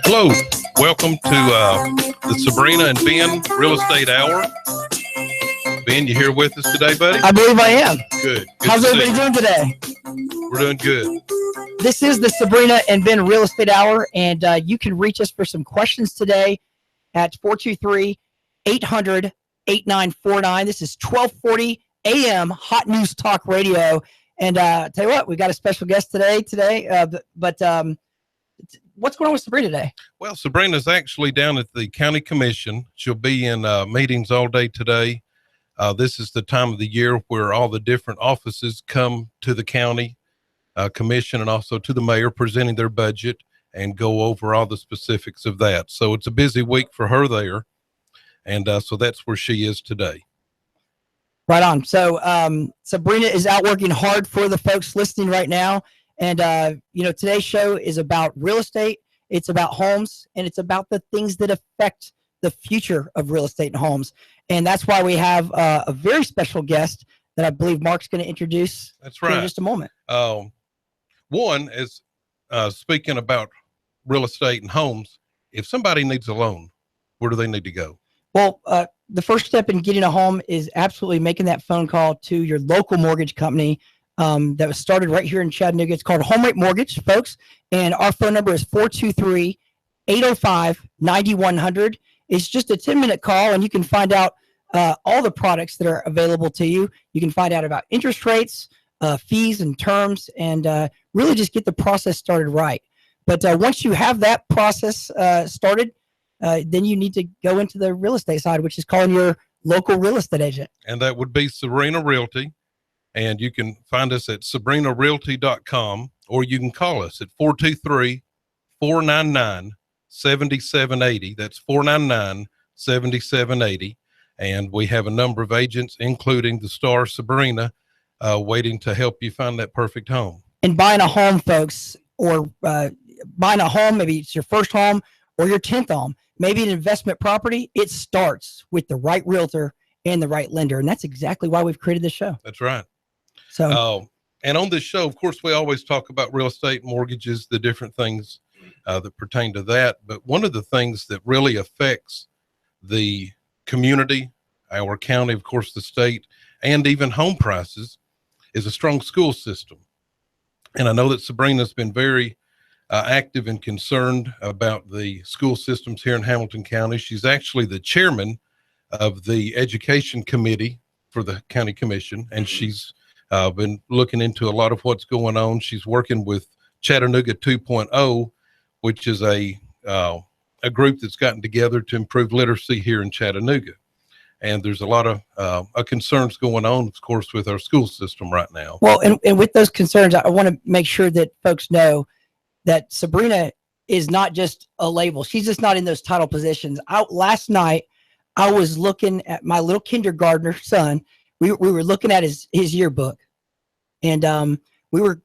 Hello, welcome to the Sabrena and Ben Real Estate Hour. Ben, you here with us today, buddy? I believe I am. Good. How's everybody doing today? We're doing good. This is the Sabrena and Ben Real Estate Hour, and you can reach us for some questions today at 423-800-8949. This is 1240 a.m. Hot News Talk Radio. And tell you what, we got a special guest today. What's going on with Sabrena today? Well, Sabrena's actually down at the county commission. She'll be in meetings all day today. This is the time of the year where all the different offices come to the county commission and also to the mayor presenting their budget and go over all the specifics of that. So it's a busy week for her there. And so that's where she is today. Right on. So Sabrena is out working hard for the folks listening right now. And, today's show is about real estate. It's about homes, and it's about the things that affect the future of real estate and homes. And that's why we have a very special guest that I believe Mark's going to introduce. That's right. In just a moment. One is speaking about real estate and homes. If somebody needs a loan, where do they need to go? Well, the first step in getting a home is absolutely making that phone call to your local mortgage company. That was started right here in Chattanooga. It's called Home Rate Mortgage, folks. And our phone number is 423-805-9100. It's just a 10-minute call, and you can find out all the products that are available to you. You can find out about interest rates, fees and terms, and really just get the process started right. But once you have that process started, then you need to go into the real estate side, which is calling your local real estate agent. And that would be Sabrena Realty. And you can find us at sabrenarealty.com, or you can call us at 423-499-7780. That's 499-7780. And we have a number of agents, including the star Sabrena, waiting to help you find that perfect home. And buying a home, folks, or buying a home, maybe it's your first home or your 10th home, maybe an investment property, it starts with the right realtor and the right lender. And that's exactly why we've created this show. That's right. So, and on this show, of course, we always talk about real estate, mortgages, the different things that pertain to that. But one of the things that really affects the community, our county, of course, the state, and even home prices is a strong school system. And I know that Sabrena's been very active and concerned about the school systems here in Hamilton County. She's actually the chairman of the education committee for the county commission, and she's been looking into a lot of what's going on. She's working with Chattanooga 2.0, which is a group that's gotten together to improve literacy here in Chattanooga. And there's a lot of concerns going on, of course, with our school system right now. Well, and with those concerns, I want to make sure that folks know that Sabrena is not just a label. She's just not in those title positions. Last night, I was looking at my little kindergartner son. We were looking at his yearbook, and we were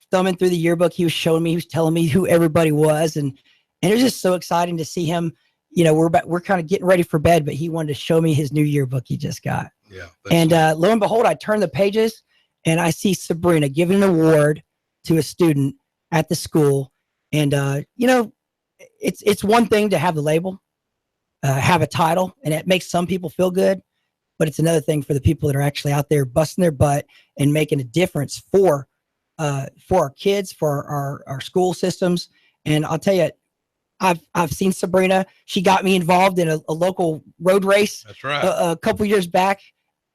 thumbing through the yearbook. He was showing me, he was telling me who everybody was, and it was just so exciting to see him. We're kind of getting ready for bed, but he wanted to show me his new yearbook he just got. Yeah. And lo and behold, I turn the pages and I see Sabrena giving an award to a student at the school. And it's one thing to have the label, have a title, and it makes some people feel good. But it's another thing for the people that are actually out there busting their butt and making a difference for our kids, for our school systems. And I'll tell you, I've seen Sabrena. She got me involved in a local road race. That's right. A couple years back,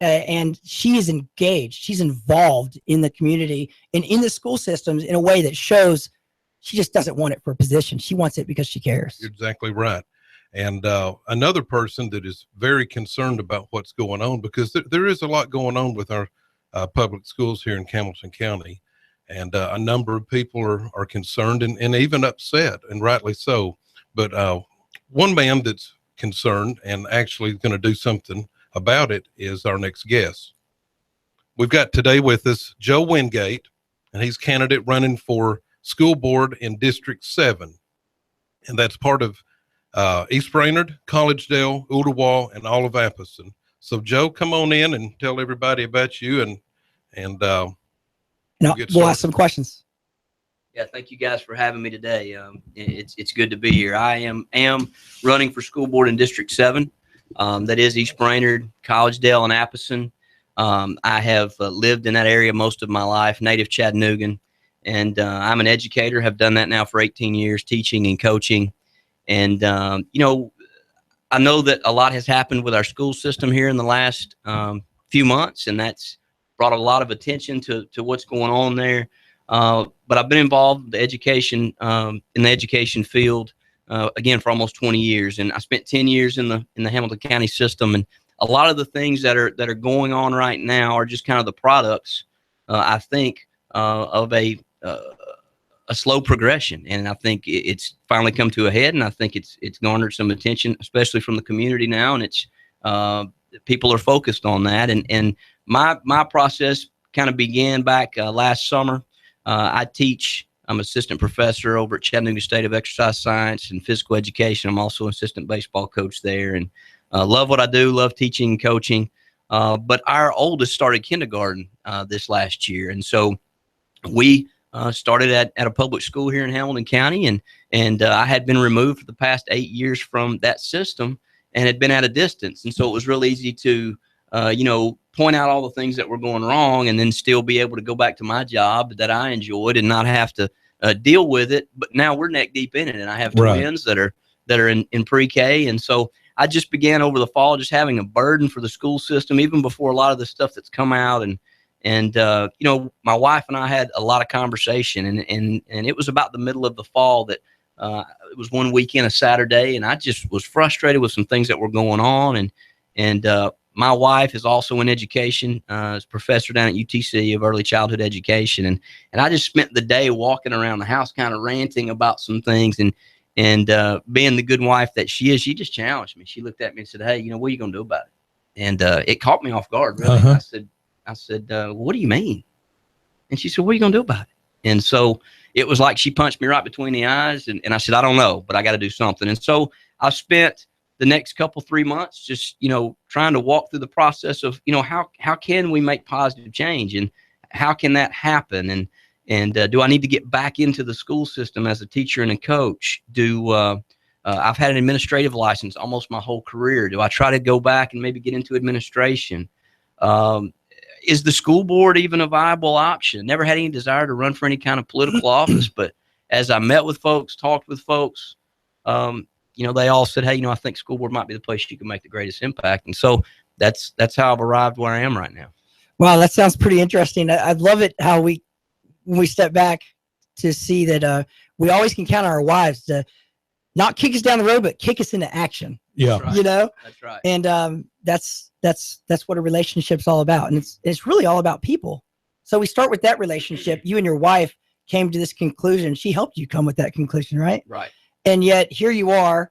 and she is engaged. She's involved in the community and in the school systems in a way that shows she just doesn't want it for a position. She wants it because she cares. You're exactly right. And another person that is very concerned about what's going on, because there is a lot going on with our public schools here in Hamilton County. And a number of people are concerned and even upset, and rightly so. But one man that's concerned and actually going to do something about it is our next guest. We've got today with us Joe Wingate, and he's candidate running for school board in District 7. And that's part of East Brainerd, Collegedale, Ooltewah, and all of Appleton. So Joe, come on in and tell everybody about you and and we'll ask some questions. Yeah, thank you guys for having me today. It's good to be here. I am running for school board in District 7. That is East Brainerd, Collegedale, and Appleton. I have lived in that area most of my life, native Chattanoogan, and I'm an educator, have done that now for 18 years, teaching and coaching. And, you know, I know that a lot has happened with our school system here in the last few months, and that's brought a lot of attention to what's going on there. But I've been involved in the education field again for almost 20 years, and I spent 10 years in the Hamilton County system. And a lot of the things that are going on right now are just kind of the products, I think, of a slow progression. And I think it's finally come to a head, and I think it's garnered some attention, especially from the community now. And it's people are focused on that. And my process kind of began back last summer. I'm assistant professor over at Chattanooga State of Exercise Science and Physical Education. I'm also an assistant baseball coach there, and love what I do, love teaching and coaching. But our oldest started kindergarten this last year. And so we started at a public school here in Hamilton County, and I had been removed for the past 8 years from that system and had been at a distance. And so it was real easy to, point out all the things that were going wrong and then still be able to go back to my job that I enjoyed and not have to deal with it. But now we're neck deep in it, and I have twins that are in pre-K. And so I just began over the fall just having a burden for the school system, even before a lot of the stuff that's come out. And my wife and I had a lot of conversation, and it was about the middle of the fall that it was one weekend, a Saturday, and I just was frustrated with some things that were going on. And my wife is also in education, is a professor down at UTC of early childhood education. And I just spent the day walking around the house kind of ranting about some things. And being the good wife that she is, she just challenged me. She looked at me and said, "Hey, what are you going to do about it?" And it caught me off guard, really. I said, "What do you mean?" And she said, "What are you going to do about it?" And so it was like she punched me right between the eyes. And I said, "I don't know, but I got to do something." And so I spent the next 3 months just, trying to walk through the process of, how can we make positive change, and how can that happen? And do I need to get back into the school system as a teacher and a coach? I've had an administrative license almost my whole career. Do I try to go back and maybe get into administration? Is the school board even a viable option? Never had any desire to run for any kind of political office, but as I met with folks, talked with folks, they all said, "Hey, I think school board might be the place you can make the greatest impact." And so that's how I've arrived where I am right now. Wow, that sounds pretty interesting. I love it how when we step back to see that we always can count on our wives to not kick us down the road, but kick us into action. Yeah, right. That's right. And that's what a relationship's all about, and it's really all about people. So we start with that relationship. You and your wife came to this conclusion. She helped you come with that conclusion, right? Right. And yet here you are,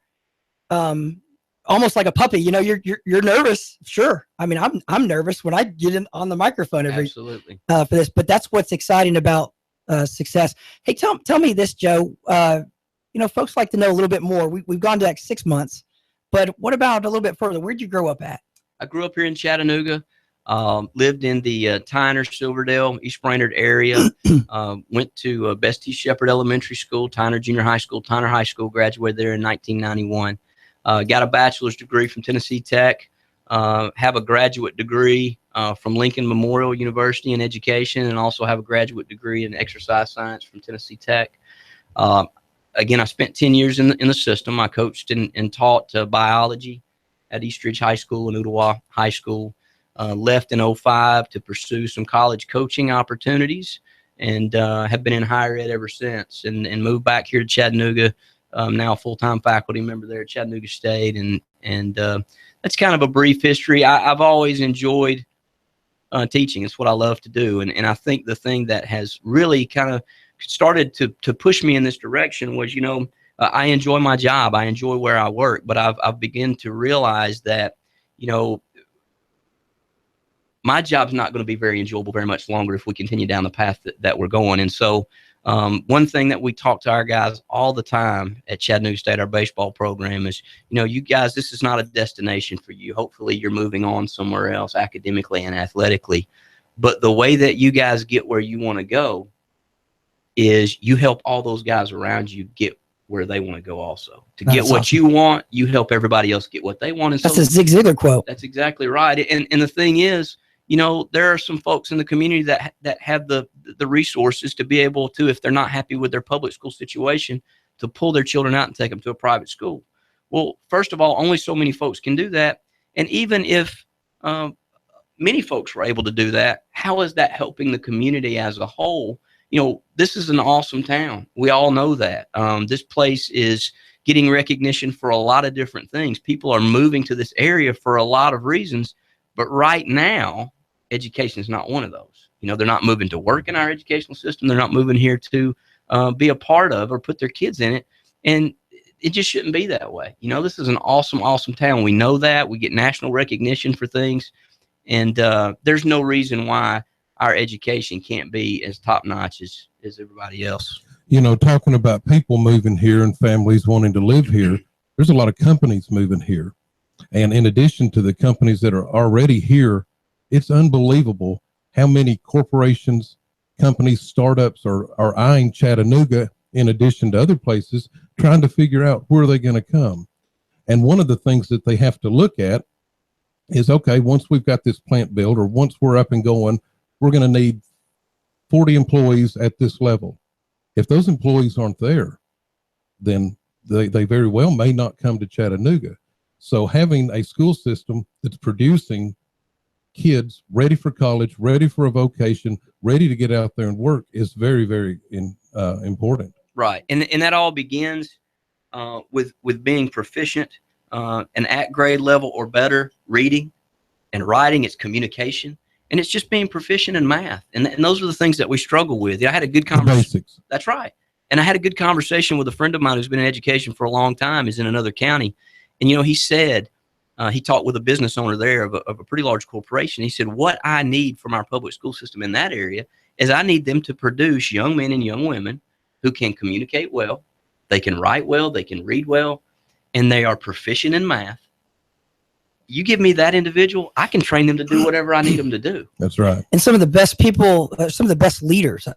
almost like a puppy. You're nervous. Sure. I mean, I'm nervous when I get on the microphone Absolutely. For this, but that's what's exciting about success. Hey, tell me this, Joe. Folks like to know a little bit more. We've gone to 6 months, but what about a little bit further? Where'd you grow up at? I grew up here in Chattanooga. Lived in the Tyner, Silverdale, East Brainerd area. Went to Bestie Shepherd Elementary School, Tyner Junior High School, Tyner High School. Graduated there in 1991. Got a bachelor's degree from Tennessee Tech. Have a graduate degree from Lincoln Memorial University in education, and also have a graduate degree in exercise science from Tennessee Tech. Again, I spent 10 years in the system. I coached and taught biology at Eastridge High School and Ottawa High School. Left in 2005 to pursue some college coaching opportunities, and have been in higher ed ever since, and moved back here to Chattanooga. Now a full-time faculty member there at Chattanooga State, and that's kind of a brief history. I've always enjoyed teaching. It's what I love to do, and I think the thing that has really kind of started to push me in this direction was, I enjoy my job. I enjoy where I work, but I've begun to realize that, my job's not going to be very enjoyable very much longer if we continue down the path that we're going. And so one thing that we talk to our guys all the time at Chattanooga State, our baseball program, is, you guys, this is not a destination for you. Hopefully you're moving on somewhere else academically and athletically. But the way that you guys get where you want to go is you help all those guys around you get where they want to go also. To get what awesome. you want, you help everybody else get what they want. And That's so a Zig Ziglar quote. that's exactly right. And the thing is, you know, there are some folks in the community that have the resources to be able to, if they're not happy with their public school situation, to pull their children out and take them to a private school. Well, first of all, only so many folks can do that. And even if many folks were able to do that, how is that helping the community as a whole? You know, this is an awesome town. We all know that. This place is getting recognition for a lot of different things. People are moving to this area for a lot of reasons. But right now, education is not one of those. You know, they're not moving to work in our educational system. They're not moving here to be a part of or put their kids in it. And it just shouldn't be that way. You know, this is an awesome, awesome town. We know that. We get national recognition for things. And there's no reason why our education can't be as top notch as everybody else. You know, talking about people moving here and families wanting to live here, there's a lot of companies moving here. And in addition to the companies that are already here, it's unbelievable how many corporations, companies, startups are eyeing Chattanooga in addition to other places, trying to figure out where they're going to come. And one of the things that they have to look at is, okay, once we've got this plant built, or once we're up and going, we're going to need 40 employees at this level. If those employees aren't there, then they very well may not come to Chattanooga. So having a school system that's producing kids ready for college, ready for a vocation, ready to get out there and work is very, very important. Right. And that all begins with being proficient and at grade level or better reading and writing. It's communication. And it's just being proficient in math. And those are the things that we struggle with. I had a good conversation. Basics. That's right. And I had a good conversation with a friend of mine who's been in education for a long time, is in another county. And, you know, he said, he talked with a business owner there of a pretty large corporation. He said, what I need from our public school system in that area is I need them to produce young men and young women who can communicate well, they can write well, they can read well, and they are proficient in math. You give me that individual, I can train them to do whatever I need them to do. That's right. And some of the best people, some of the best leaders,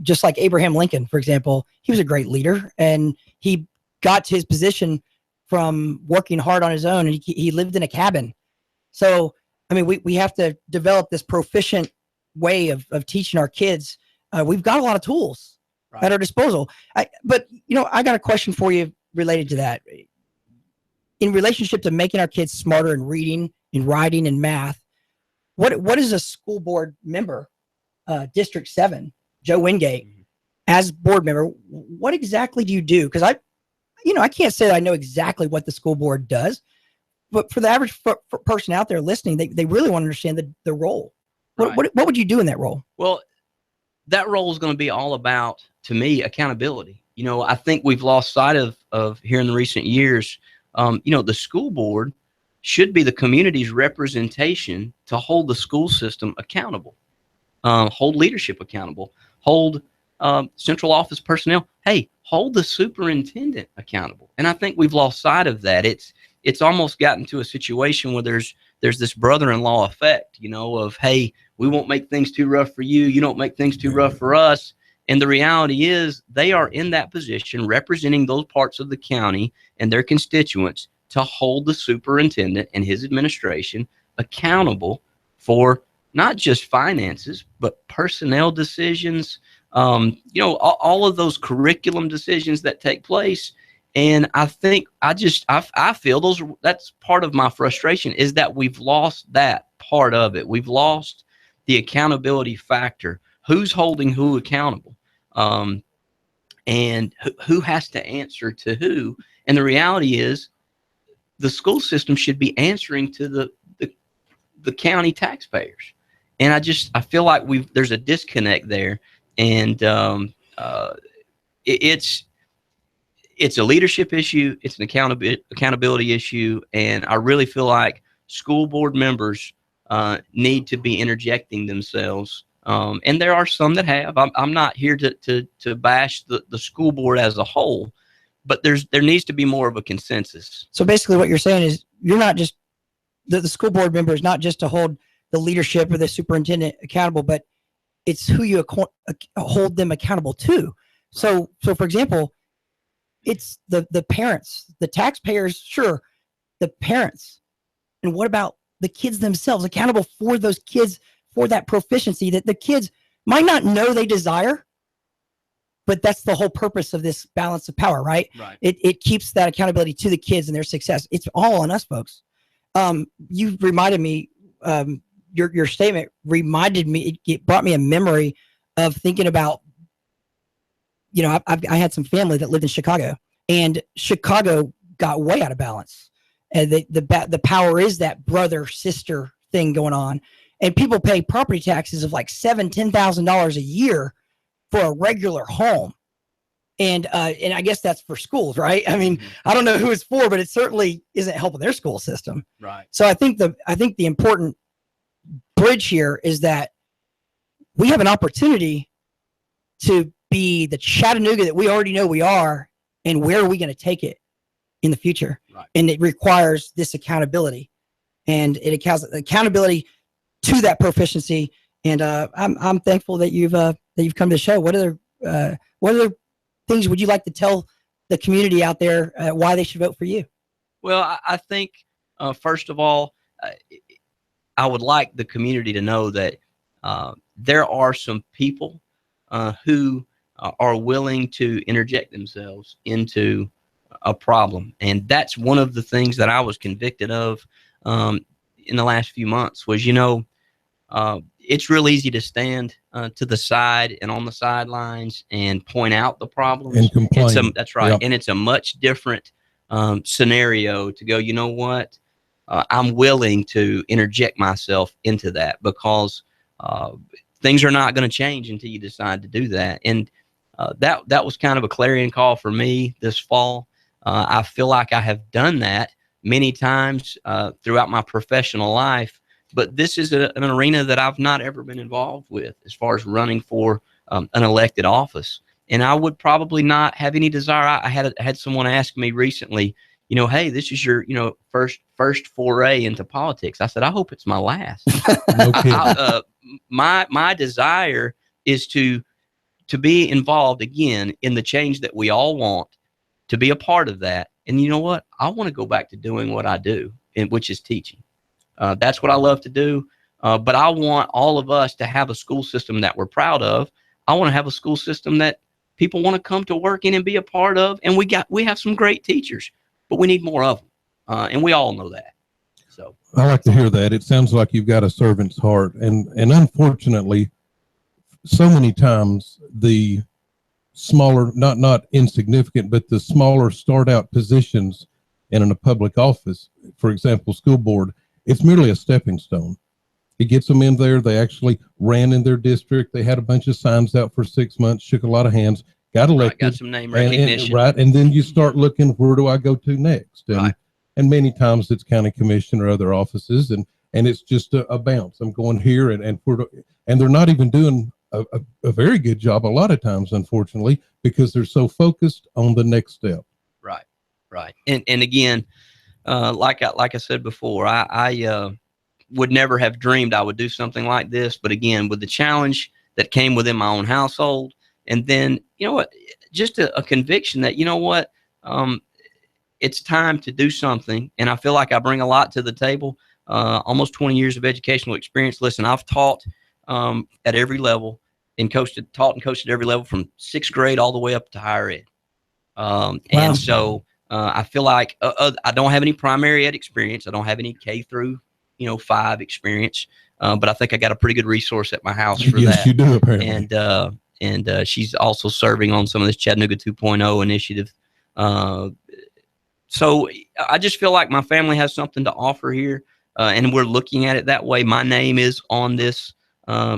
just like Abraham Lincoln, for example, he was a great leader, and he got to his position from working hard on his own, and he lived in a cabin. So, I mean, we have to develop this proficient way of teaching our kids. We've got a lot of tools at our disposal. But, you know, I got a question for you related to that. In relationship to making our kids smarter in reading, in writing, and math, what is a school board member, District 7, Joe Wingate, as board member, what exactly do you do? Because I can't say that I know exactly what the school board does, but for the average person out there listening, they really want to understand the role. Right. What would you do in that role? Well, that role is going to be all about, to me, accountability. You know, I think we've lost sight of here in the recent years. You know, the school board should be the community's representation to hold the school system accountable, hold leadership accountable, hold central office personnel. Hey, hold the superintendent accountable. And I think we've lost sight of that. It's almost gotten to a situation where there's this brother-in-law effect, you know, of, hey, we won't make things too rough for you. You don't make things too rough for us. And the reality is they are in that position representing those parts of the county and their constituents to hold the superintendent and his administration accountable for not just finances, but personnel decisions, you know, all of those curriculum decisions that take place. And I think I feel that's part of my frustration, is that we've lost that part of it. We've lost the accountability factor. Who's holding who accountable? And who has to answer to who? And the reality is the school system should be answering to the county taxpayers. And I feel like there's a disconnect there. And it's a leadership issue. It's an accountability issue. And I really feel like school board members need to be interjecting themselves. And there are some that have. I'm not here to bash the school board as a whole, but there needs to be more of a consensus. So basically what you're saying is you're not just, the school board member is not just to hold the leadership or the superintendent accountable, but it's who you hold them accountable to. So for example, it's the parents, the taxpayers, sure, the parents. And what about the kids themselves, accountable for those kids, for that proficiency that the kids might not know they desire, but that's the whole purpose of this balance of power, right? Right. It keeps that accountability to the kids and their success. It's all on us, folks. You reminded me, your statement reminded me, it brought me a memory of thinking about, you know, I had some family that lived in Chicago, and Chicago got way out of balance. And the power is that brother sister thing going on, and people pay property taxes of like $10,000 a year for a regular home. And I guess that's for schools, right? I mean, I don't know who it's for, but it certainly isn't helping their school system. Right. So I think the important bridge here is that we have an opportunity to be the Chattanooga that we already know we are, and where are we going to take it in the future? Right. And it requires this accountability, and it accounts accountability to that proficiency. And I'm thankful that you've come to the show. What other things would you like to tell the community out there why they should vote for you? Well, I think first of all, I would like the community to know that there are some people who are willing to interject themselves into a problem. And that's one of the things that I was convicted of in the last few months was, you know, it's real easy to stand to the side and on the sidelines and point out the problems. And complain. That's right. Yep. And it's a much different scenario to go, you know what? I'm willing to interject myself into that, because things are not going to change until you decide to do that. And that was kind of a clarion call for me this fall. I feel like I have done that many times throughout my professional life, but this is an arena that I've not ever been involved with as far as running for an elected office. And I would probably not have any desire. I had someone ask me recently, you know, hey, this is your, you know, first foray into politics. I said, I hope it's my last. No kidding. My desire is to be involved again in the change that we all want, to be a part of that. And you know what? I want to go back to doing what I do, which is teaching. That's what I love to do. But I want all of us to have a school system that we're proud of. I want to have a school system that people want to come to work in and be a part of. And we have some great teachers, but we need more of them. And we all know that. So I like to hear that. It sounds like you've got a servant's heart. And unfortunately, so many times the smaller, not insignificant, but the smaller start out positions in a public office, for example, school board, it's merely a stepping stone. It gets them in there. They actually ran in their district. They had a bunch of signs out for 6 months, shook a lot of hands, got elected. Got some name recognition. And then you start looking, where do I go to next? And many times it's county commission or other offices, and it's just a bounce. I'm going here, and they're not even doing a very good job a lot of times, unfortunately, because they're so focused on the next step. Right. And again, like I said before, I would never have dreamed I would do something like this. But again, with the challenge that came within my own household, and then, you know what, just a conviction that, you know what, it's time to do something. And I feel like I bring a lot to the table, almost 20 years of educational experience. Listen, I've taught at every level and taught and coached at every level from 6th grade all the way up to higher ed. Wow. And so I feel like I don't have any primary ed experience. I don't have any K through 5 experience. But I think I got a pretty good resource at my house for yes, that. You do, apparently. And she's also serving on some of this Chattanooga 2.0 initiative. So I just feel like my family has something to offer here, and we're looking at it that way. My name is on this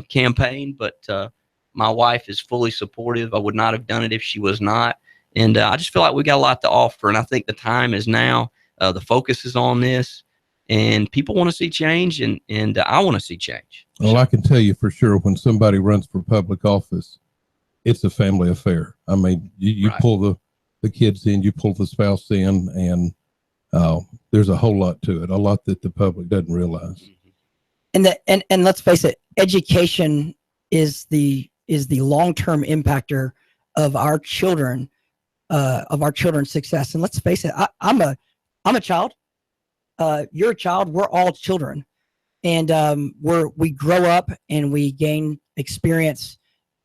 campaign, but my wife is fully supportive. I would not have done it if she was not. And I just feel like we got a lot to offer, and I think the time is now. The focus is on this, and people want to see change, and I want to see change. Well, I can tell you for sure, when somebody runs for public office, it's a family affair. I mean, you Right. pull the kids in, you pull the spouse in, and there's a whole lot to it, a lot that the public doesn't realize. and let's face it, education is the long-term impactor of our children's success. And let's face it, I'm a child. You're a child. We're all children, and we grow up and we gain experience,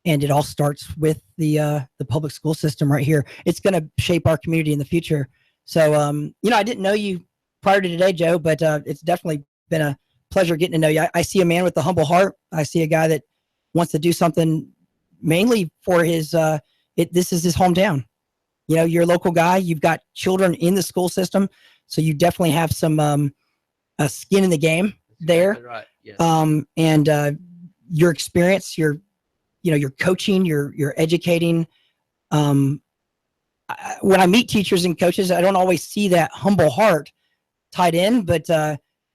and it all starts with the public school system right here. It's going to shape our community in the future. So, I didn't know you prior to today, Joe, but it's definitely been a pleasure getting to know you. I see a man with a humble heart. I see a guy that wants to do something mainly for his, this is his hometown. You're a local guy. You've got children in the school system, so you definitely have some skin in the game there. Right. Yes. And your experience, you're coaching, you're educating. When I meet teachers and coaches, I don't always see that humble heart tied in, but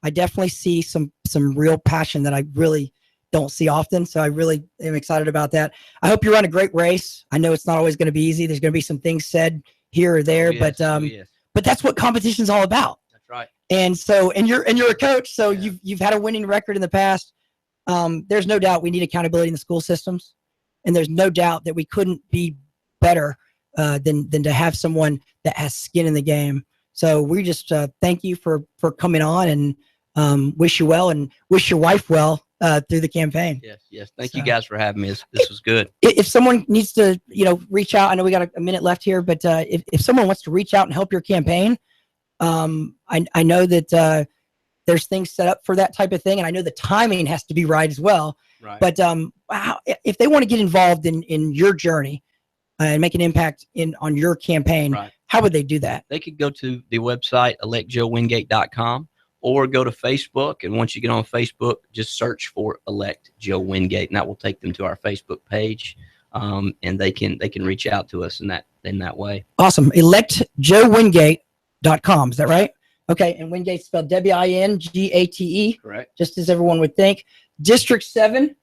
I definitely see some real passion that I really don't see often. So I really am excited about that. I hope you run a great race. I know it's not always going to be easy. There's going to be some things said here or there, but that's what competition's all about. That's right. And so, and you're a coach, so you've had a winning record in the past. There's no doubt we need accountability in the school systems, and there's no doubt that we couldn't be better than to have someone that has skin in the game. So we just thank you for coming on, and wish you well, and wish your wife well through the campaign. Yes. Thank you guys for having me. This was good. If someone needs to, reach out, I know we got a minute left here, but if someone wants to reach out and help your campaign, I know that there's things set up for that type of thing, and I know the timing has to be right as well. Right. But if they want to get involved in your journey and make an impact on your campaign, right, how would they do that? They could go to the website electjoewingate.com or go to Facebook. And once you get on Facebook, just search for Elect Joe Wingate, and that will take them to our Facebook page. And they can reach out to us in that way. Awesome. electjoewingate.com. Is that right? Okay. And Wingate spelled Wingate. Correct. Just as everyone would think. District 7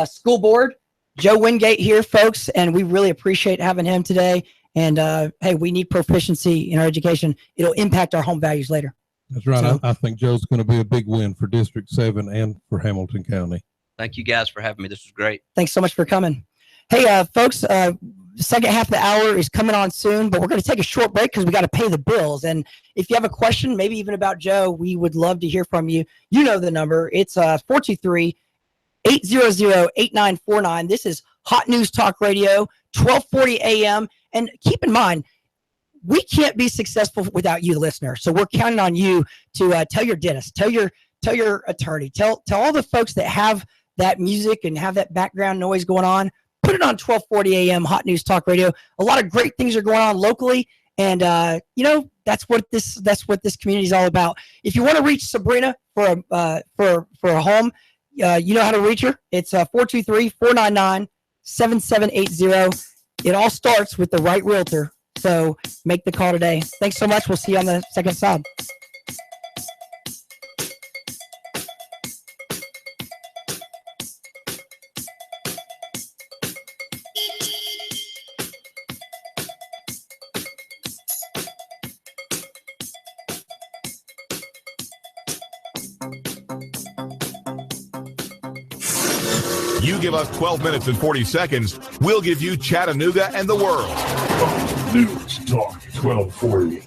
School Board, Joe Wingate here, folks. And we really appreciate having him today. And hey, we need proficiency in our education. It'll impact our home values later. That's right. So, I think Joe's going to be a big win for District 7 and for Hamilton County. Thank you guys for having me. This was great. Thanks so much for coming. Hey, folks, the second half of the hour is coming on soon, but we're going to take a short break because we got to pay the bills. And if you have a question, maybe even about Joe, we would love to hear from you. You know the number. It's 423-800-8949. This is Hot News Talk Radio, 1240 a.m. And keep in mind, we can't be successful without you, the listener. So we're counting on you to tell your dentist, tell your attorney, tell all the folks that have that music and have that background noise going on. Put it on 1240 a.m. Hot News Talk Radio. A lot of great things are going on locally, and that's what this community is all about. If you want to reach Sabrena for a home, you know how to reach her. It's 423-499-7780. It all starts with the right realtor. So make the call today. Thanks so much. We'll see you on the second side. You give us 12 minutes and 40 seconds, we'll give you Chattanooga and the world. News Talk 1240.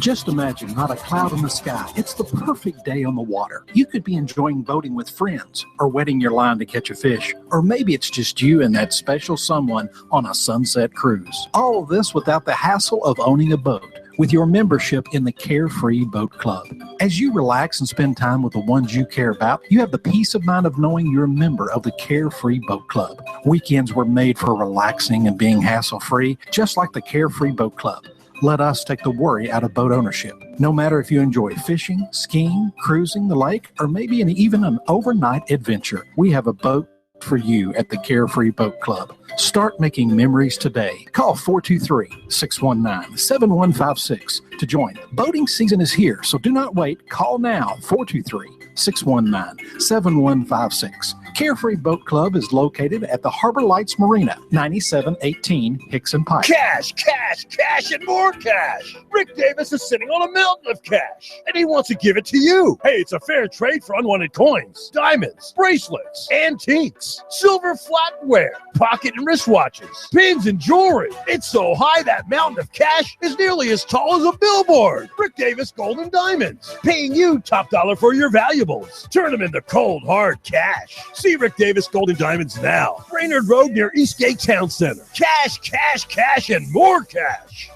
Just imagine not a cloud in the sky. It's the perfect day on the water. You could be enjoying boating with friends, or wetting your line to catch a fish, or maybe it's just you and that special someone on a sunset cruise. All of this without the hassle of owning a boat, with your membership in the Carefree Boat Club. As you relax and spend time with the ones you care about, you have the peace of mind of knowing you're a member of the Carefree Boat Club. Weekends were made for relaxing and being hassle-free, just like the Carefree Boat Club. Let us take the worry out of boat ownership. No matter if you enjoy fishing, skiing, cruising the lake, or maybe even an overnight adventure, we have a boat for you at the Carefree Boat Club. Start making memories today. Call 423-619-7156 to join. Boating season is here, so do not wait. Call now, 423-619-7156. Carefree Boat Club is located at the Harbor Lights Marina, 9718 Hickson Pike. Cash, cash, cash, and more cash. Rick Davis is sitting on a mountain of cash, and he wants to give it to you. Hey, it's a fair trade for unwanted coins, diamonds, bracelets, antiques, silver flatware, pocket and wristwatches, pins and jewelry. It's so high that mountain of cash is nearly as tall as a billboard. Rick Davis Gold and Diamonds, paying you top dollar for your valuables. Turn them into cold, hard cash. See Rick Davis Gold and Diamonds now. Brainerd Road near Eastgate Town Center. Cash, cash, cash, and more cash.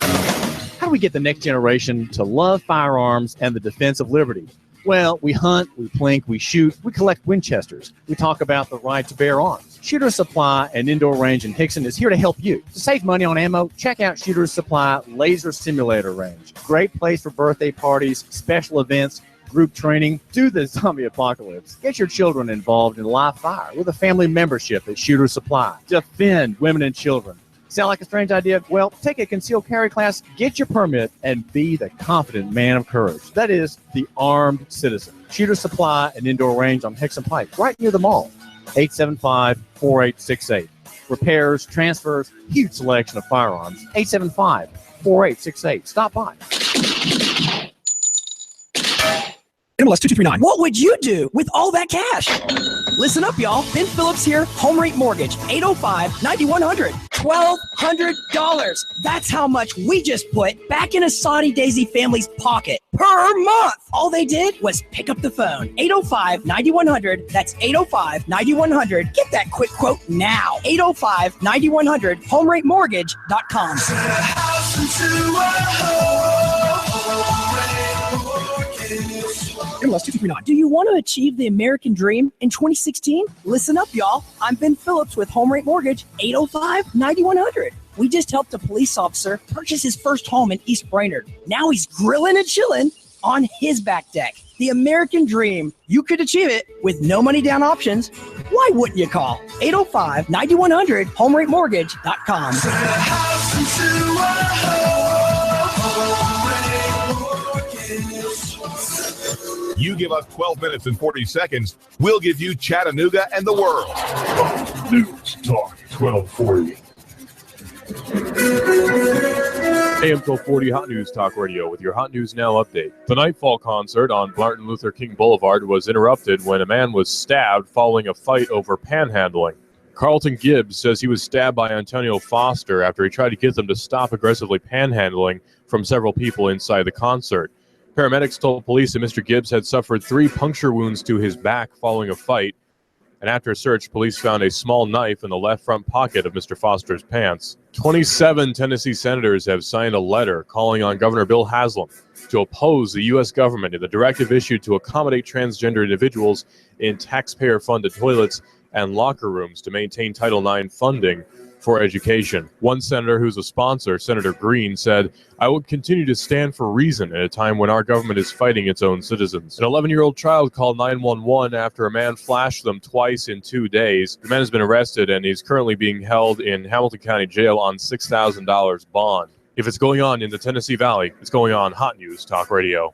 How do we get the next generation to love firearms and the defense of liberty? Well, we hunt, we plink, we shoot, we collect Winchesters. We talk about the right to bear arms. Shooter's Supply and Indoor Range in Hickson is here to help you. To save money on ammo, check out Shooter's Supply Laser Simulator Range. Great place for birthday parties, special events, group training. Do the zombie apocalypse. Get your children involved in live fire with a family membership at Shooter's Supply. Defend women and children. Sound like a strange idea? Well, take a concealed carry class, get your permit, and be the confident man of courage. That is the armed citizen. Shooter Supply and Indoor Range on Hickson Pike, right near the mall. 875-4868. Repairs, transfers, huge selection of firearms. 875-4868. Stop by. MLS 2239. What would you do with all that cash? Listen up, y'all. Ben Phillips here, Home Rate Mortgage, 805-9100. $1,200. That's how much we just put back in a Saudi Daisy family's pocket per month. All they did was pick up the phone. 805-9100. That's 805-9100. Get that quick quote now. 805-9100. HomeRateMortgage.com. MLS 2239. Do you want to achieve the American dream in 2016? Listen up, y'all. I'm Ben Phillips with Home Rate Mortgage, 805-9100. We just helped a police officer purchase his first home in East Brainerd. Now he's grilling and chilling on his back deck. The American dream. You could achieve it with no money down options. Why wouldn't you call? 805-9100, HomeRateMortgage.com. You give us 12 minutes and 40 seconds, we'll give you Chattanooga and the world. News Talk 1240. AM 1240 Hot News Talk Radio with your Hot News Now update. The Nightfall concert on Martin Luther King Boulevard was interrupted when a man was stabbed following a fight over panhandling. Carlton Gibbs says he was stabbed by Antonio Foster after he tried to get them to stop aggressively panhandling from several people inside the concert. Paramedics told police that Mr. Gibbs had suffered 3 puncture wounds to his back following a fight, and after a search, police found a small knife in the left front pocket of Mr. Foster's pants. 27 Tennessee senators have signed a letter calling on Governor Bill Haslam to oppose the U.S. government in the directive issued to accommodate transgender individuals in taxpayer-funded toilets and locker rooms to maintain Title IX funding for education. One senator who's a sponsor, Senator Green, said, "I will continue to stand for reason at a time when our government is fighting its own citizens." An 11-year-old child called 911 after a man flashed them twice in 2 days. The man has been arrested and he's currently being held in Hamilton County Jail on $6,000 bond. If it's going on in the Tennessee Valley, it's going on Hot News Talk Radio.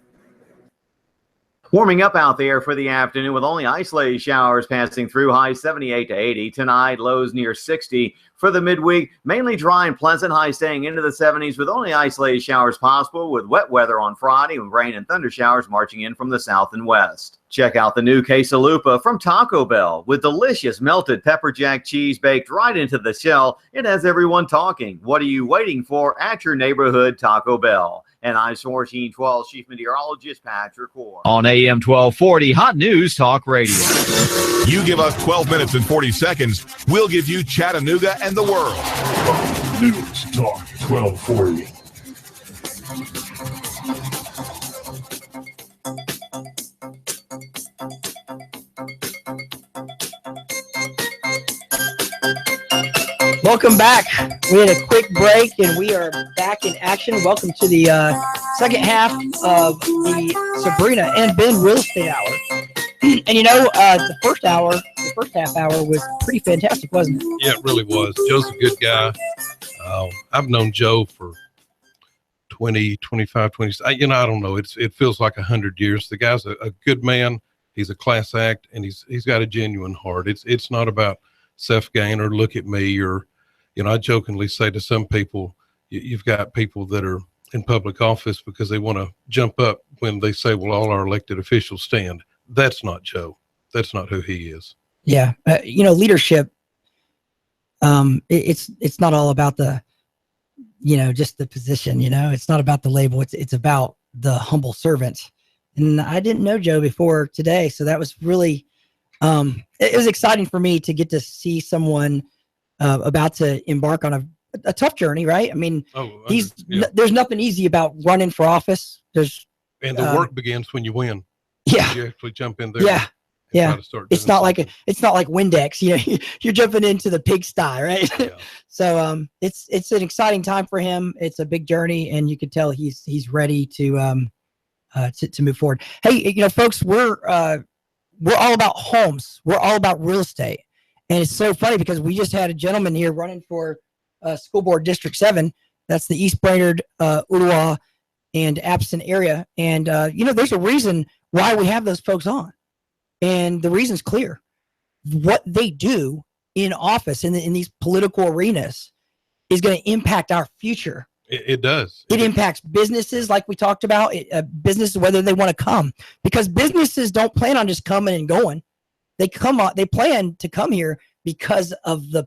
Warming up out there for the afternoon with only isolated showers passing through, highs 78 to 80. Tonight, lows near 60. For the midweek, mainly dry and pleasant, highs staying into the 70s with only isolated showers possible, with wet weather on Friday with rain and thunder showers marching in from the south and west. Check out the new quesalupa from Taco Bell with delicious melted pepper jack cheese baked right into the shell. It has everyone talking. What are you waiting for at your neighborhood Taco Bell? And I'm 1412 Chief Meteorologist Patrick Ward. On AM 1240, Hot News Talk Radio. You give us 12 minutes and 40 seconds, we'll give you Chattanooga and the world. News Talk 1240. Welcome back. We had a quick break and we are back in action. Welcome to the second half of the Sabrena and Ben Real Estate Hour. And you know, the first half hour was pretty fantastic, wasn't it? Yeah, it really was. Joe's a good guy. I've known Joe for 20, 25, 20. I don't know. It feels like 100 years. The guy's a good man. He's a class act, and he's got a genuine heart. It's not about self-gain or look at me, or, you know, I jokingly say to some people, you've got people that are in public office because they want to jump up when they say, well, all our elected officials stand. That's not Joe. That's not who he is. Yeah. You know, leadership, it's not all about the, you know, just the position, you know, it's not about the label. It's about the humble servant. And I didn't know Joe before today. So that was really, it was exciting for me to get to see someone about to embark on a tough journey, right? I mean, there's nothing easy about running for office. And the work begins when you win. Yeah. You actually jump in there. Yeah. Yeah. It's not like Windex, you know, you're jumping into the pigsty, right? Yeah. So, it's an exciting time for him. It's a big journey, and you can tell he's ready to move forward. Hey, you know, folks, we're all about homes. We're all about real estate. And it's so funny because we just had a gentleman here running for School Board District 7. That's the East Brainerd, Ottawa, and Appleton area. And, you know, there's a reason why we have those folks on. And the reason's clear. What they do in office in these political arenas is going to impact our future. It does. It impacts businesses, like we talked about, businesses, whether they want to come, because businesses don't plan on just coming and going. They plan to come here because of the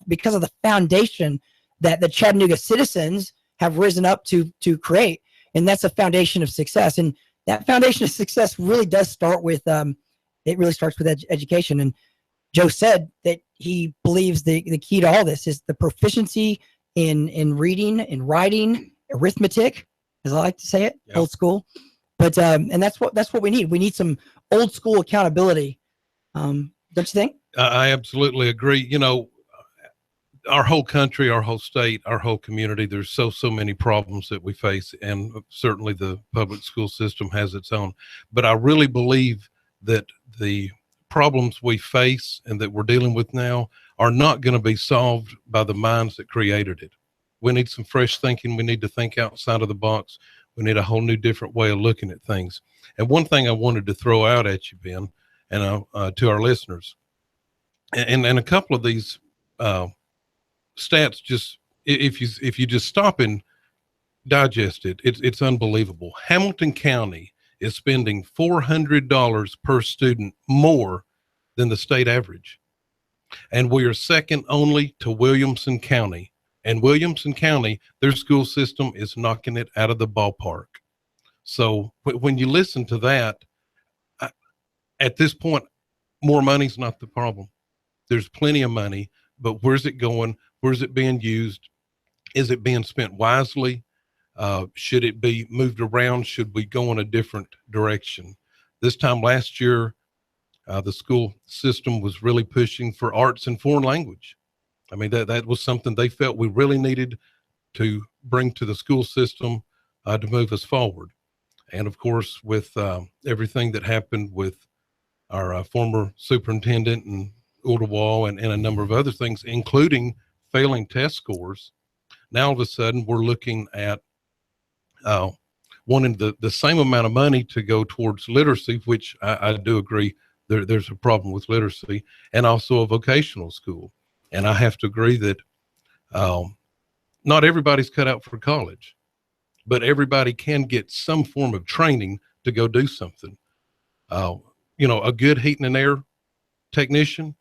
because of the foundation that the Chattanooga citizens have risen up to create. And that's a foundation of success. And that foundation of success really does start with, it really starts with education. And Joe said that he believes the key to all this is the proficiency in reading and writing, arithmetic, as I like to say it, old school. But and that's what we need. We need some old school accountability. Don't you think? I absolutely agree. You know, our whole country, our whole state, our whole community, there's so many problems that we face, and certainly the public school system has its own. But I really believe that the problems we face and that we're dealing with now are not going to be solved by the minds that created it. We need some fresh thinking. We need to think outside of the box. We need a whole new different way of looking at things. And one thing I wanted to throw out at you, Ben, and to our listeners, and a couple of these stats, just if you just stop and digest it, it's unbelievable. Hamilton County is spending $400 per student more than the state average. And we are second only to Williamson County. And Williamson County, their school system is knocking it out of the ballpark. So when you listen to that, at this point, more money's not the problem. There's plenty of money, but where's it going? Where's it being used? Is it being spent wisely? Should it be moved around? Should we go in a different direction? This time last year, the school system was really pushing for arts and foreign language. I mean, that was something they felt we really needed to bring to the school system to move us forward. And of course, with everything that happened with our former superintendent in Ottawa and a number of other things, including failing test scores, now all of a sudden we're looking at wanting the same amount of money to go towards literacy, which I do agree there's a problem with literacy, and also a vocational school. And I have to agree that not everybody's cut out for college, but everybody can get some form of training to go do something. You know, a good heating and air technician,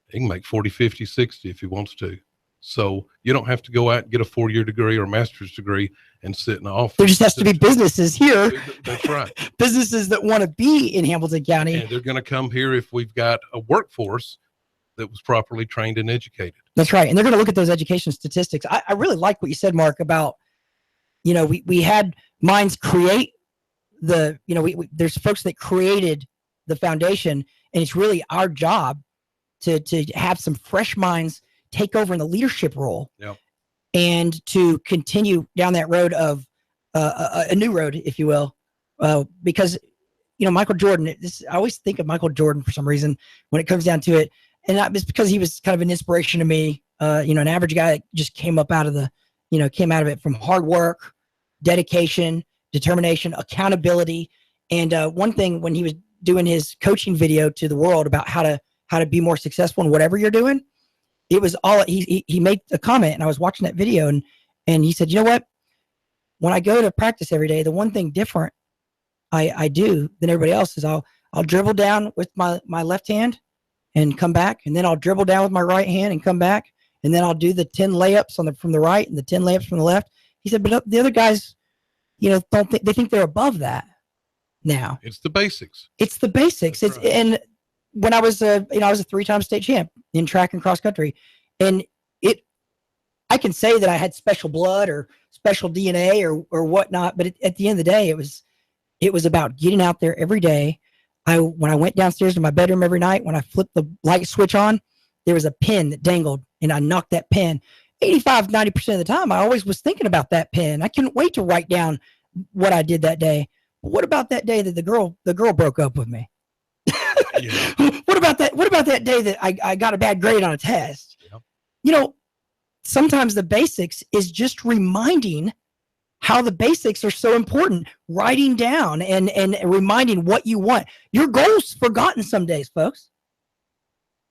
he can make 40, 50, 60 if he wants to. So you don't have to go out and get a 4-year degree or a master's degree and sit in the office. There just has to be businesses here. That's right. Businesses that want to be in Hamilton County. And they're going to come here if we've got a workforce that was properly trained and educated. That's right. And they're going to look at those education statistics. I really like what you said, Mark, about, you know, we had minds create there's folks that created the foundation, and it's really our job to have some fresh minds take over in the leadership role, and to continue down that road of a new road, if you will, because, you know, Michael Jordan, I always think of Michael Jordan for some reason when it comes down to it. And it's because he was kind of an inspiration to me, you know, an average guy that just came out of it from hard work, dedication, determination, accountability. And one thing when he was doing his coaching video to the world about how to be more successful in whatever you're doing, it was all he made a comment, and I was watching that video, and he said, you know what? When I go to practice every day, the one thing different I do than everybody else is I'll dribble down with my left hand and come back, and then I'll dribble down with my right hand and come back, and then I'll do the 10 layups from the right and the 10 layups from the left. He said, but the other guys, they think they're above that now. It's the basics. It's the basics. That's It's right. And when I was I was a 3-time state champ in track and cross country, and I can say that I had special blood or special DNA or whatnot, but at the end of the day, it was about getting out there every day. When I went downstairs to my bedroom every night, when I flipped the light switch on, there was a pin that dangled, and I knocked that pin. 85-90% of the time, I always was thinking about that pin. I couldn't wait to write down what I did that day. But what about that day that the girl broke up with me? Yeah. What about that day that I got a bad grade on a test? Yeah. Sometimes the basics is just reminding how the basics are so important. Writing down and reminding what you want. Your goal's forgotten some days, folks.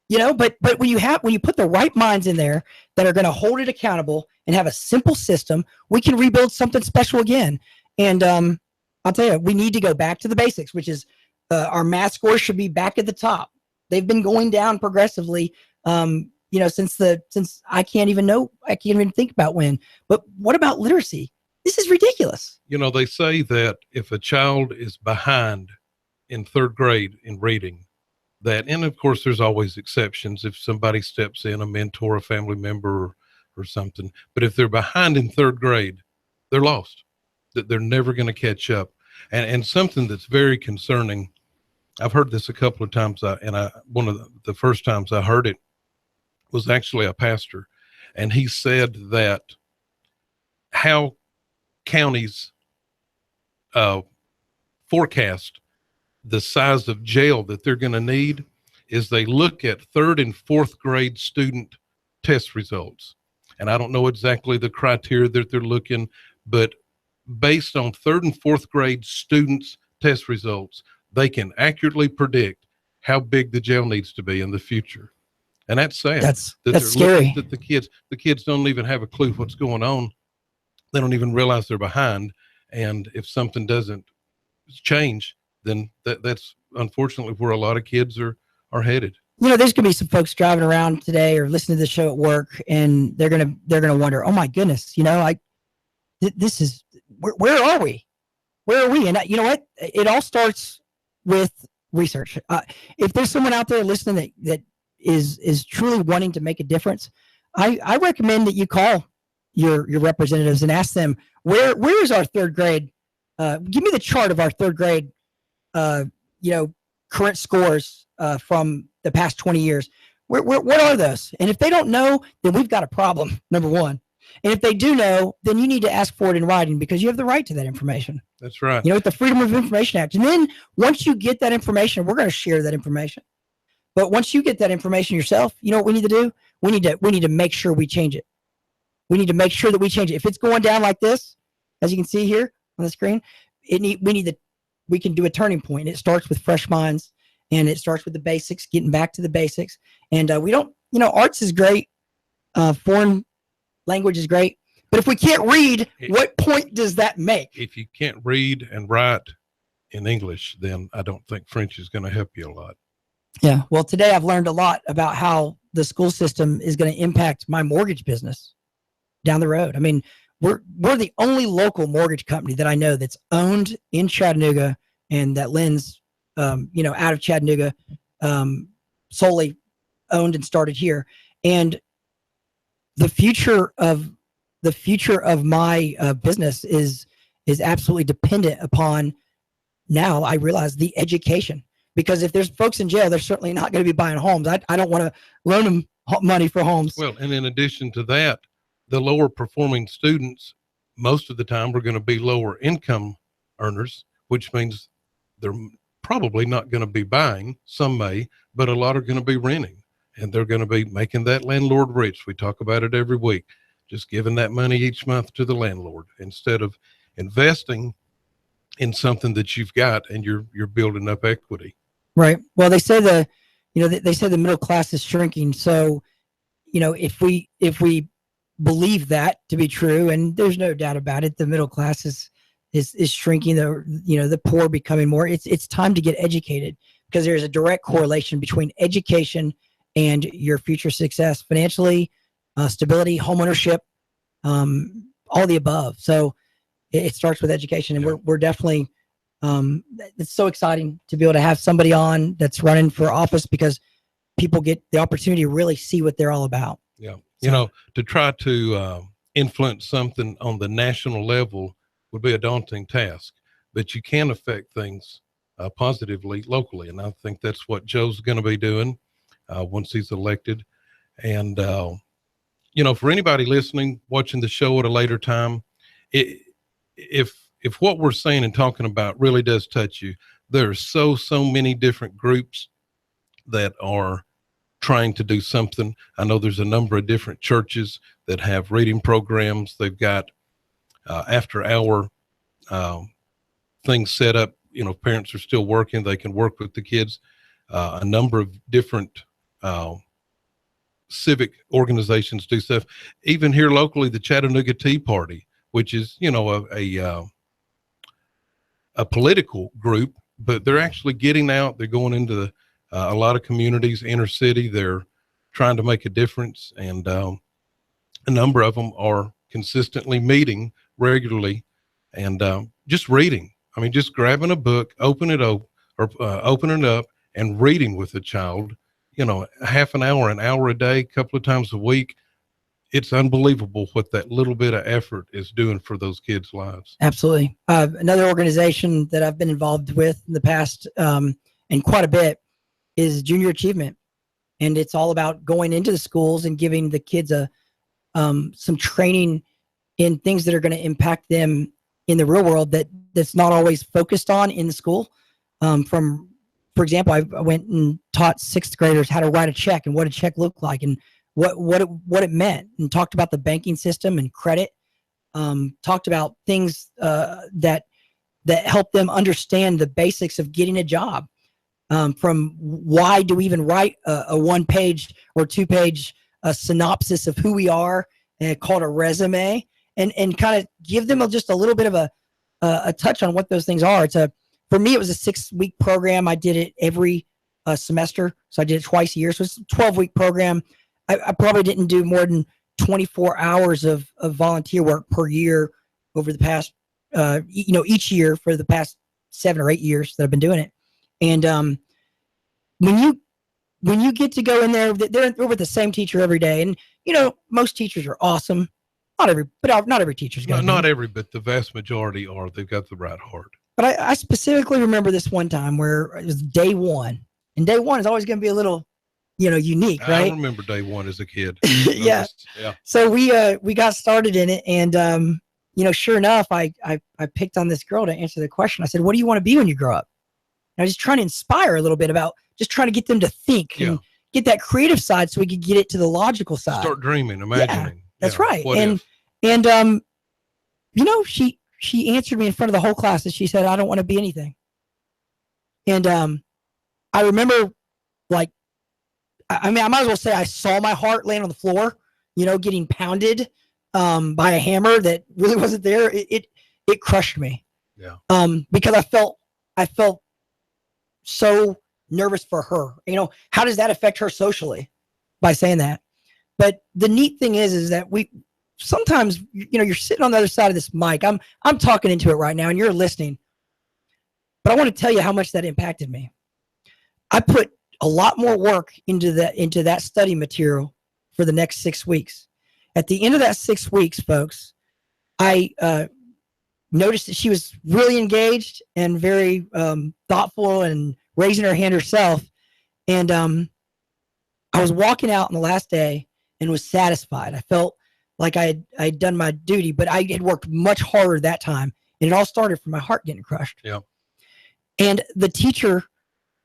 But when you put the right minds in there that are going to hold it accountable and have a simple system, we can rebuild something special again. And I'll tell you, we need to go back to the basics, which is our math scores should be back at the top. They've been going down progressively, since I can't even think about when. But what about literacy? This is ridiculous. They say that if a child is behind in 3rd grade in reading, and of course there's always exceptions if somebody steps in, a mentor, a family member or something, but if they're behind in 3rd grade, they're lost, that they're never going to catch up. And something that's very concerning, I've heard this a couple of times, one of the first times I heard it was actually a pastor, and he said that how counties forecast the size of jail that they're going to need is they look at 3rd and 4th grade student test results. And I don't know exactly the criteria that they're looking, but based on 3rd and 4th grade students' test results, they can accurately predict how big the jail needs to be in the future. And that's sad. That's scary. That the kids don't even have a clue what's going on. They don't even realize they're behind. And if something doesn't change, then that's unfortunately where a lot of kids are headed. There's going to be some folks driving around today or listening to the show at work, and they're going to wonder, oh my goodness, this is, where are we? Where are we? And you know what? It all starts with research. If there's someone out there listening that is truly wanting to make a difference, I recommend that you call your representatives and ask them, where is our 3rd grade? Give me the chart of our 3rd grade, current scores from the past 20 years. What are those? And if they don't know, then we've got a problem, number one. And if they do know, then you need to ask for it in writing, because you have the right to that information. That's right. With the Freedom of Information Act. And then once you get that information, we're going to share that information. But once you get that information yourself, you know what we need to do? We need to make sure we change it. We need to make sure that we change it. If it's going down like this, as you can see here on the screen, we can do a turning point. It starts with fresh minds, and it starts with the basics, getting back to the basics. And we don't, arts is great. Foreign language is great. But if we can't read, what point does that make? If you can't read and write in English, then I don't think French is going to help you a lot. Yeah. Well, today I've learned a lot about how the school system is going to impact my mortgage business down the road. I mean, we're the only local mortgage company that I know that's owned in Chattanooga and that lends, out of Chattanooga, solely owned and started here. And the future of my business is absolutely dependent upon, now I realize, the education. Because if there's folks in jail, they're certainly not going to be buying homes. I don't want to loan them money for homes. Well, and in addition to that, the lower performing students, most of the time, are going to be lower income earners, which means they're probably not going to be buying. Some may, but a lot are going to be renting, and they're going to be making that landlord rich. We talk about it every week, just giving that money each month to the landlord instead of investing in something that you've got, and you're building up equity. Right. Well, they say they say the middle class is shrinking. So, if we believe that to be true, and there's no doubt about it, the middle class is shrinking. The poor becoming more. It's time to get educated, because there's a direct correlation between education and your future success, financially, stability, homeownership, all the above. So it starts with education, and we're definitely. It's so exciting to be able to have somebody on that's running for office, because people get the opportunity to really see what they're all about. Yeah. To try to influence something on the national level would be a daunting task, but you can affect things positively locally. And I think that's what Joe's going to be doing once he's elected. And, for anybody listening, watching the show at a later time, if what we're saying and talking about really does touch you, there are so many different groups that are trying to do something. I know there's a number of different churches that have reading programs. They've got after hour things set up. Parents are still working. They can work with the kids. A number of different civic organizations do stuff. Even here locally, the Chattanooga Tea Party, which is, a political group, but they're actually getting out. They're going into a lot of communities, inner city. They're trying to make a difference. And a number of them are consistently meeting regularly and just reading. I mean, just grabbing a book, opening it up and reading with a child, half an hour a day, a couple of times a week. It's unbelievable what that little bit of effort is doing for those kids' lives. Absolutely. Another organization that I've been involved with in the past, and quite a bit, is Junior Achievement. And it's all about going into the schools and giving the kids some training in things that are going to impact them in the real world that's not always focused on in the school. For example, I went and taught sixth graders how to write a check and what a check looked like, and what it meant, and talked about the banking system and credit. Talked about things that help them understand the basics of getting a job. From why do we even write a 1-page or 2-page synopsis of who we are, called a resume, and kind of give them just a little bit of a touch on what those things are. For me, it was a 6-week program. I did it every semester, so I did it twice a year. So it's a 12-week program. I probably didn't do more than 24 hours of volunteer work per year over the past, each year for the past 7 or 8 years that I've been doing it. And when you get to go in there, they're with the same teacher every day. And, most teachers are awesome. Not every teacher's good. Not every, but the vast majority are. They've got the right heart. But I specifically remember this one time where it was day one. And day one is always going to be a little, unique, right? I remember day one as a kid. Yeah. So we got started in it, and sure enough, I picked on this girl to answer the question. I said, "What do you want to be when you grow up?" And I was just trying to inspire a little bit about just trying to get them to think and get that creative side, so we could get it to the logical side. Start dreaming, imagining. Yeah, that's right. And she answered me in front of the whole class, and she said, "I don't want to be anything." And I remember, I might as well say I saw my heart laying on the floor, getting pounded by a hammer that really wasn't there. It crushed me. Yeah. Because I felt so nervous for her. How does that affect her socially by saying that? But the neat thing is that we sometimes, you're sitting on the other side of this mic. I'm talking into it right now, and you're listening. But I want to tell you how much that impacted me. I put a lot more work into that study material for the next 6 weeks. At the end of that 6 weeks, folks, I noticed that she was really engaged and very thoughtful and raising her hand herself. And I was walking out on the last day and was satisfied. I felt like I'd done my duty, but I had worked much harder that time. And it all started from my heart getting crushed. Yeah. And the teacher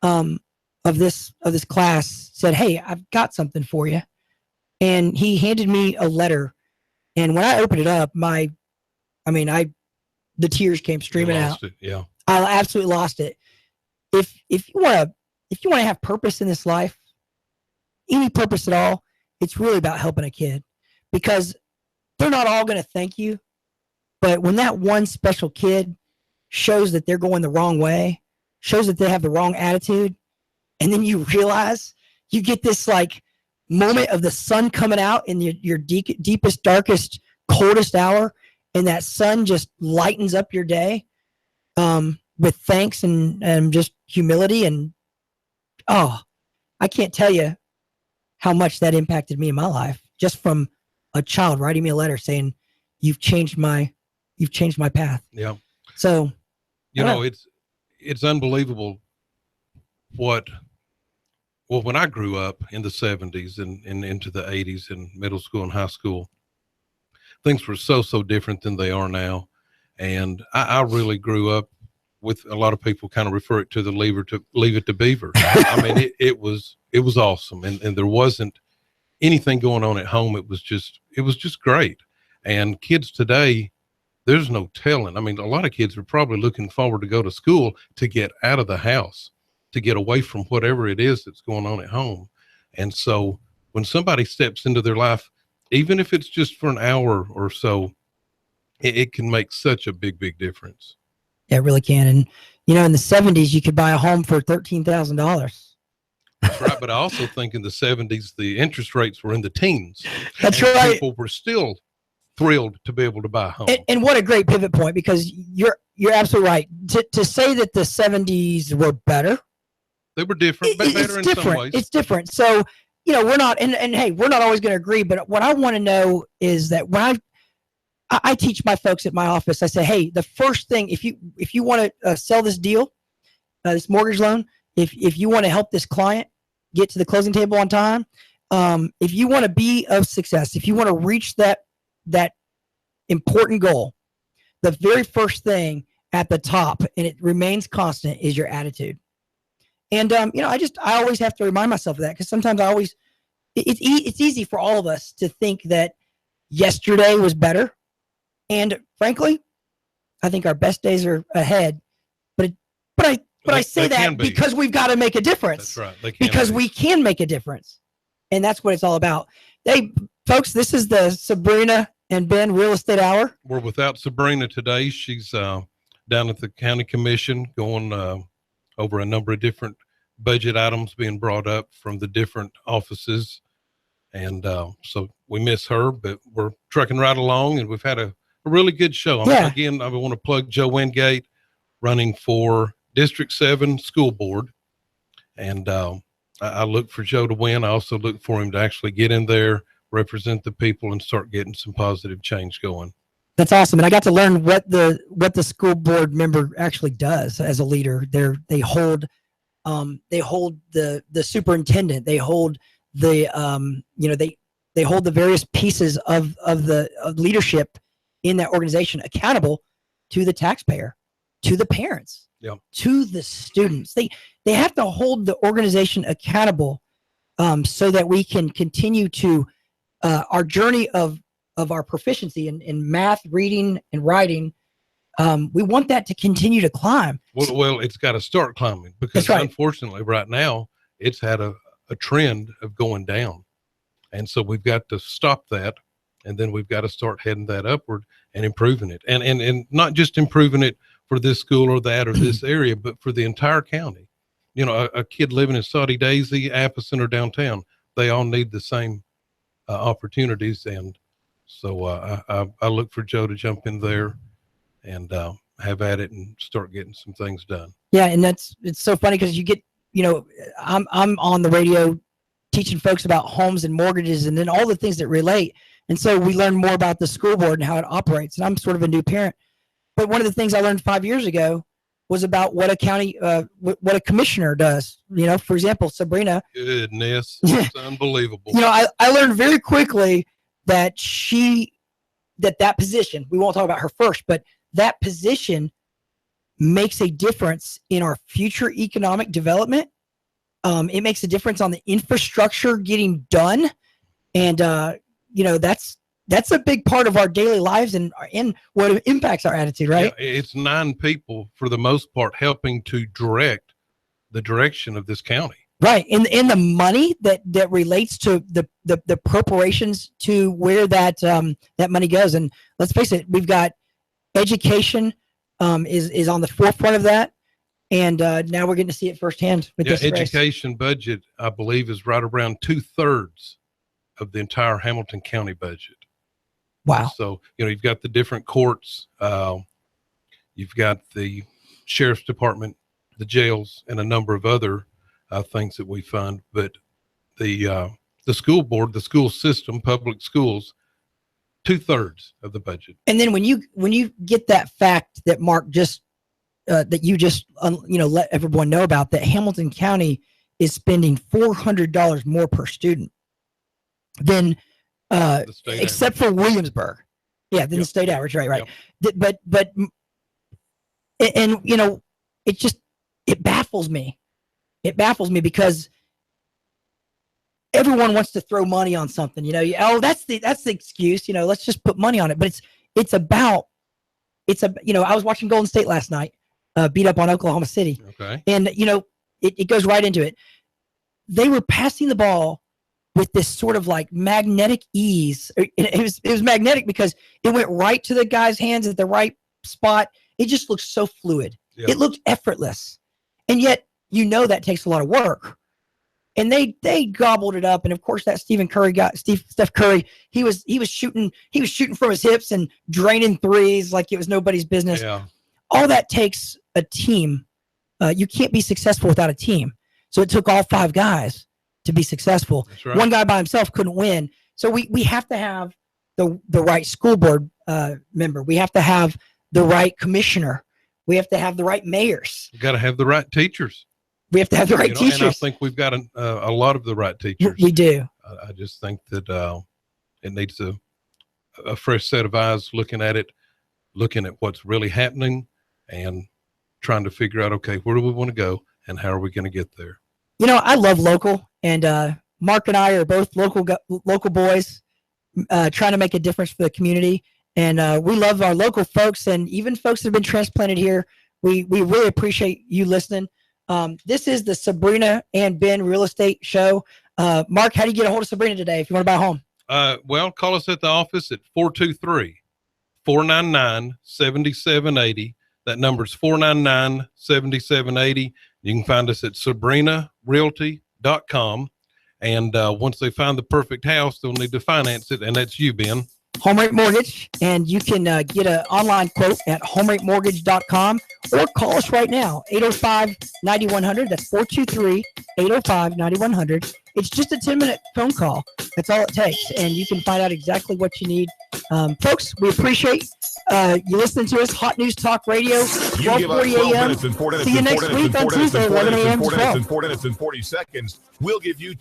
of this class said, "Hey, I've got something for you." And he handed me a letter. And when I opened it up, I the tears came streaming out. Yeah. I absolutely lost it. If you want to have purpose in this life, any purpose at all, it's really about helping a kid, because they're not all going to thank you. But when that one special kid shows that they're going the wrong way, shows that they have the wrong attitude, and then you realize, you get this like moment of the sun coming out in your deepest, darkest, coldest hour, and that sun just lightens up your day with thanks and just humility. And I can't tell you how much that impacted me in my life, just from a child writing me a letter saying, you've changed my path. Yeah. So, it's unbelievable when I grew up in the 70s and into the 80s in middle school and high school, things were so different than they are now. And I really grew up with, a lot of people kind of refer it to the leave it to beaver. I mean, it was awesome. And there wasn't anything going on at home. It was just great. And kids today, there's no telling. I mean, a lot of kids are probably looking forward to go to school to get out of the house, to get away from whatever it is that's going on at home. And so when somebody steps into their life, even if it's just for an hour or so, it can make such a big difference. Yeah, it really can. And, in the 70s, you could buy a home for $13,000. That's right. But I also think in the 70s, the interest rates were in the teens. That's right. People were still thrilled to be able to buy a home. And what a great pivot point, because you're absolutely right. To say that the 70s were better. They were different, but better in some ways. It's different. So, we're not, and hey, we're not always going to agree, but what I want to know is that when I teach my folks at my office, I say, hey, the first thing, if you want to sell this deal, this mortgage loan, if you want to help this client get to the closing table on time, if you want to be of success, if you want to reach that important goal, the very first thing at the top, and it remains constant, is your attitude. And, I always have to remind myself of that, because sometimes it's easy for all of us to think that yesterday was better. And frankly, I think our best days are ahead, but I say that because we've got to make a difference. That's right. Because we can make a difference. And that's what it's all about. Hey, folks, this is the Sabrena and Ben Real Estate Hour. We're without Sabrena today. She's down at the county commission going over a number of different budget items being brought up from the different offices. And so we miss her, but we're trucking right along, and we've had a really good show. Again, I want to plug Joe Wingate, running for District 7 School Board. And I look for Joe to win. I also look for him to actually get in there, represent the people, and start getting some positive change going. That's awesome. And I got to learn what the school board member actually does as a leader. They hold the superintendent. They hold the they hold the various pieces of leadership in that organization accountable to the taxpayer, to the parents, to the students. They have to hold the organization accountable so that we can continue to our journey of our proficiency in math, reading, and writing. We want that to continue to climb. Well, it's got to start climbing, because unfortunately right now it's had a trend of going down. And so we've got to stop that. And then we've got to start heading that upward and improving it. And not just improving it for this school or that or this area, but for the entire county. A kid living in Saudi Daisy, Appleton, or downtown, they all need the same opportunities. And so I look for Joe to jump in there and have at it and start getting some things done. Yeah. And it's so funny, because you get, I'm on the radio teaching folks about homes and mortgages and then all the things that relate. And so we learn more about the school board and how it operates. And I'm sort of a new parent, but one of the things I learned 5 years ago was about what a county, what a commissioner does. For example, Sabrena. Goodness, it's unbelievable. I learned very quickly that that position, we won't talk about her first, but that position makes a difference in our future economic development. It makes a difference on the infrastructure getting done. And, that's a big part of our daily lives and what impacts our attitude, right? Yeah, it's 9 people for the most part helping to direct the direction of this county. Right. And the money that relates to the appropriations to where that money goes. And let's face it, we've got education is on the forefront of that. And now we're getting to see it firsthand with this race. Education budget, I believe, is right around 2/3 of the entire Hamilton County budget. Wow. So, you've got the different courts, you've got the sheriff's department, the jails, and a number of other things that we fund. But the school board, the school system, public schools, 2/3 of the budget. And then when you get that fact that Mark just that you just let everyone know about, that Hamilton County is spending $400 more per student than except for Williamsburg. Yeah, than the state average, right. Yep. But it baffles me. It baffles me because everyone wants to throw money on something, that's the excuse, let's just put money on it. But I was watching Golden State last night, beat up on Oklahoma City. Okay. And, it goes right into it. They were passing the ball with this sort of like magnetic ease. It was magnetic because it went right to the guy's hands at the right spot. It just looked so fluid. Yep. It looked effortless. And yet, that takes a lot of work. And they gobbled it up. And of course, that Steph Curry, he was shooting from his hips and draining threes like it was nobody's business. Yeah. All that takes a team. You can't be successful without a team. So it took all 5 guys to be successful. That's right. One guy by himself couldn't win. So we have to have the right school board member. We have to have the right commissioner. We have to have the right mayors. We've got to have the right teachers. We have to have the right teachers. And I think we've got a lot of the right teachers. We do. I just think that it needs a fresh set of eyes looking at what's really happening and trying to figure out, okay, where do we want to go and how are we going to get there? I love local, and Mark and I are both local boys trying to make a difference for the community. And we love our local folks and even folks that have been transplanted here. We really appreciate you listening. This is the Sabrena and Ben Real Estate Show. Mark, how do you get a hold of Sabrena today if you want to buy a home? Well, call us at the office at 423-499-7780. That number's 499-7780. You can find us at SabrenaRealty.com. And once they find the perfect house, they'll need to finance it. And that's you, Ben. Home Rate Mortgage, and you can get an online quote at homeratemortgage.com or call us right now, 805-9100. That's 423-805-9100. It's just a 10-minute phone call. That's all it takes, and you can find out exactly what you need. Folks, we appreciate you listening to us. Hot News Talk Radio, 12:40 a.m. See you next week on Tuesday, 11 a.m. 4 minutes and 40 seconds. We'll give you